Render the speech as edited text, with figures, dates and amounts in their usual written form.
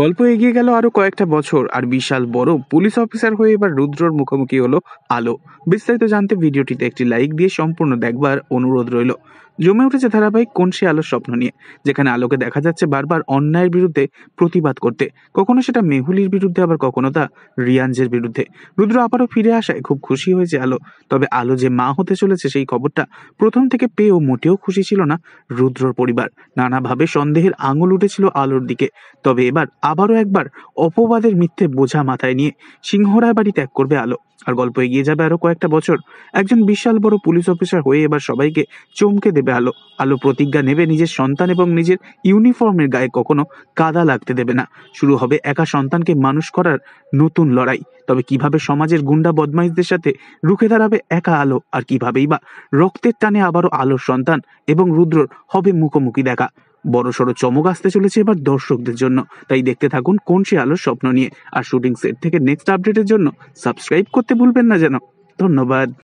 গল্প এগিয়ে গেল আরো কয়েকটা বছর, আর বিশাল বড় পুলিশ অফিসার হয়ে এবার রুদ্রর মুখোমুখি হলো আলো। বিস্তারিত জানতে ভিডিওটিতে একটি লাইক দিয়ে সম্পূর্ণ দেখবার অনুরোধ রইল। জমে উঠেছে ধারাবাহিক কোন সে আলোর স্বপ্ন নিয়ে, যেখানে আলোকে দেখা যাচ্ছে বারবার অন্যায়ের বিরুদ্ধে প্রতিবাদ করতে। কখনো সেটা মেহুলির বিরুদ্ধে, আবার কখনো তা রিয়াঞ্জের বিরুদ্ধে। রুদ্র আবারও ফিরে আসায় খুব খুশি হয়েছে আলো। তবে আলো যে মা হতে চলেছে সেই খবরটা প্রথম থেকে পেয়েও মোটেও খুশি ছিল না রুদ্রর পরিবার। নানাভাবে সন্দেহের আঙুল উঠেছিল আলোর দিকে। তবে এবার আবারও একবার অপবাদের মিথ্যে বোঝা মাথায় নিয়ে সিংহরায় বাড়ি ত্যাগ করবে আলো। আর গল্প এগিয়ে যাবে আরো কয়েকটা বছর। একজন বিশাল বড় পুলিশ অফিসার হয়ে এবার সবাইকে চমকে দেবে আলো। আলো প্রতিজ্ঞা নেবে নিজের সন্তান এবং নিজের ইউনিফর্মের গায়ে কখনো কাদা লাগতে দেবে না। শুরু হবে একা সন্তানকে মানুষ করার নতুন লড়াই। তবে কিভাবে সমাজের গুন্ডা বদমাইশদের সাথে রুখে দাঁড়াবে একা আলো, আর কিভাবেই বা রক্তের টানে আবারও আলোর সন্তান এবং রুদ্রর হবে মুখোমুখি দেখা। বড়সড় চমক আসতে চলেছে এবার দর্শকদের জন্য। তাই দেখতে থাকুন কোন সে আলোর স্বপ্ন নিয়ে। আর শুটিং সেট থেকে নেক্সট আপডেটের জন্য সাবস্ক্রাইব করতে ভুলবেন না যেন। ধন্যবাদ।